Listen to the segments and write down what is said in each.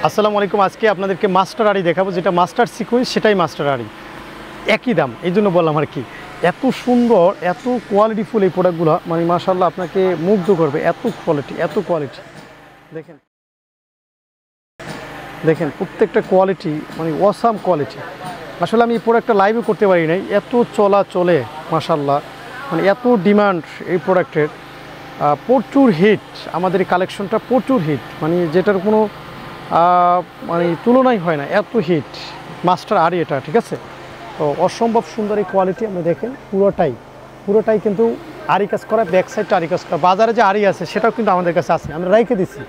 আসসালামু আলাইকুম। আজকে আপনাদেরকে মাস্টার আড়ি দেখাবো, যেটা মাস্টার সিকোয়েন্স সেটাই মাস্টার আড়ি, একই দাম, এই জন্য বললাম আর কি। এত সুন্দর, এত কোয়ালিটিফুল এই প্রোডাক্টগুলো, মানে মাশাআল্লাহ আপনাকে মুগ্ধ করবে। এত কোয়ালিটি, এত কোয়ালিটি। দেখেন দেখেন প্রত্যেকটা কোয়ালিটি, মানে অসাম কোয়ালিটি। আসলে আমি এই প্রোডাক্টটা লাইভে করতে পারি নাই, এত চলে মাশাআল্লাহ, মানে এত ডিমান্ড এই প্রোডাক্টের। প্রচুর হিট, আমাদের এই কালেকশনটা প্রচুর হিট, মানে যেটার কোনো মানে তুলনাই হয় না, এত হিট মাস্টার আড়ি এটা, ঠিক আছে। তো অসম্ভব সুন্দর এই কোয়ালিটি। আপনি দেখেন পুরোটাই কিন্তু আড়ি কাজ করা, ব্যাক সাইডটা আড়ি কাজ করা। বাজারে যে আড়ি আছে সেটাও কিন্তু আমাদের কাছে আছে, আমরা রেখে দিচ্ছি,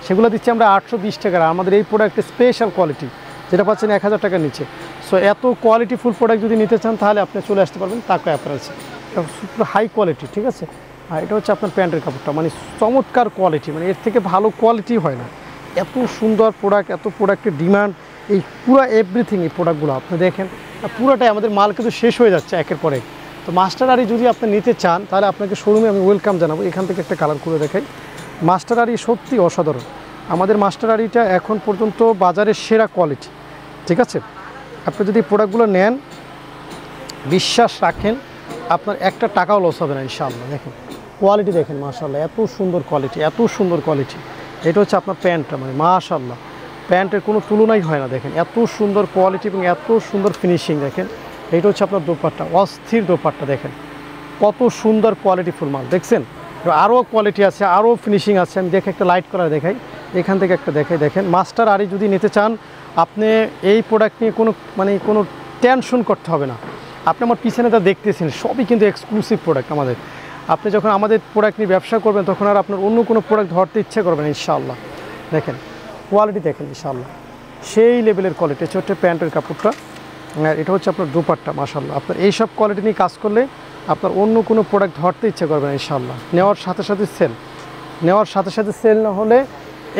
সেগুলো দিচ্ছি আমরা 820 টাকা। আমাদের এই প্রোডাক্টের স্পেশাল কোয়ালিটি যেটা পাচ্ছেন 1000 টাকার নিচে। সো এত কোয়ালিটিফুল প্রোডাক্ট যদি নিতে চান তাহলে আপনি চলে আসতে পারবেন তাকে অ্যাপারেলসে। এটা সুপার হাই কোয়ালিটি, ঠিক আছে। আর এটা হচ্ছে আপনার প্যান্টের কাপড়টা, মানে চমৎকার কোয়ালিটি, মানে এর থেকে ভালো কোয়ালিটি হয় না। এত সুন্দর প্রোডাক্ট, এত প্রোডাক্টের ডিমান্ড, এই পুরো এভরিথিং এই প্রোডাক্টগুলো আপনি দেখেন পুরোটাই আমাদের মাল কিন্তু শেষ হয়ে যাচ্ছে একের পর এক। তো মাস্টার আড়ি যদি আপনি নিতে চান তাহলে আপনাকে শোরুমে আমি ওয়েলকাম জানাবো। এখান থেকে একটা কালার করে দেখাই। মাস্টার আড়ি সত্যি অসাধারণ। আমাদের মাস্টার আড়িটা এখন পর্যন্ত বাজারের সেরা কোয়ালিটি, ঠিক আছে। আপনি যদি প্রোডাক্টগুলো নেন, বিশ্বাস রাখেন, আপনার একটা টাকাও লস হবে না ইনশাআল্লাহ। দেখেন কোয়ালিটি দেখেন, মাশাআল্লাহ এত সুন্দর কোয়ালিটি, এত সুন্দর কোয়ালিটি। এটা হচ্ছে আপনার প্যান্টটা, মানে মাশাআল্লাহ প্যান্টের কোনো তুলনাই হয় না। দেখেন এত সুন্দর কোয়ালিটি এবং এত সুন্দর ফিনিশিং। দেখেন এটা হচ্ছে আপনার দোপাট্টা, অস্থির দোপাট্টা। দেখেন কত সুন্দর কোয়ালিটিফুল মাল, দেখছেন। আরও কোয়ালিটি আছে, আরও ফিনিশিং আছে। আমি দেখে একটা লাইট করা দেখাই, এখান থেকে একটা দেখাই। দেখেন মাস্টার আড়ি যদি নিতে চান আপনি এই প্রোডাক্ট নিয়ে কোনো টেনশন করতে হবে না। আপনি আমার পিছনে যা দেখতেছেন সবই কিন্তু এক্সক্লুসিভ প্রোডাক্ট আমাদের। আপনি যখন আমাদের প্রোডাক্ট নিয়ে ব্যবসা করবেন তখন আর আপনার অন্য কোনো প্রোডাক্ট ধরতে ইচ্ছে করবেন ইনশাআল্লাহ। দেখেন কোয়ালিটি দেখেন ইনশাআল্লাহ, সেই লেভেলের কোয়ালিটি। হচ্ছে প্যান্টের কাপড়টা, আর এটা হচ্ছে আপনার দোপাট্টা। মাশাআল্লাহ আপনার এইসব কোয়ালিটি নিয়ে কাজ করলে আপনার অন্য কোনো প্রোডাক্ট ধরতে ইচ্ছে করবেন ইনশাআল্লাহ। নেওয়ার সাথে সাথে সেল না হলে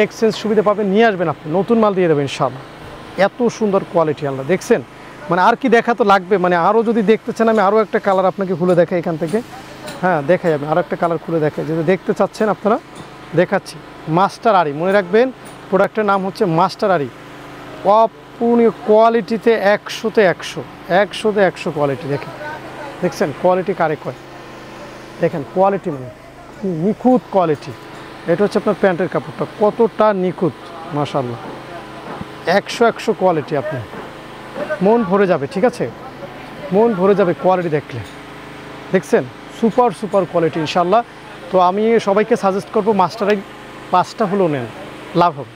এক্সচেঞ্জ সুবিধা পাবেন, নিয়ে আসবেন, আপনি নতুন মাল দিয়ে দেবেন ইনশাআল্লাহ। এত সুন্দর কোয়ালিটি আল্লাহ, দেখছেন। মানে আর কি দেখা তো লাগবে, মানে আরও যদি দেখতে চান আমি আরও একটা কালার আপনাকে খুলে দেখাই এখান থেকে। হ্যাঁ দেখাই, আমি আরও একটা কালার খুলে দেখাই, যদি দেখতে চাচ্ছেন আপনারা দেখাচ্ছি। মাস্টার আড়ি, মনে রাখবেন প্রোডাক্টের নাম হচ্ছে মাস্টার আড়ি। অপূর্ণীয় কোয়ালিটিতে 100-তে 100 কোয়ালিটি। দেখছেন কোয়ালিটি কারে কয়, দেখেন কোয়ালিটি মানে নিখুঁত কোয়ালিটি। এটা হচ্ছে আপনার প্যান্টের কাপড়টা, কতটা নিখুঁত মাশাআল্লাহ। 100 কোয়ালিটি, আপনি মন ভরে যাবে, ঠিক আছে, মন ভরে যাবে কোয়ালিটি দেখলে। দেখছেন সুপার কোয়ালিটি ইনশাআল্লাহ। তো আমি সবাইকে সাজেস্ট করবো মাস্টার আড়ি 5টা হলেও নেন, লাভ হবে।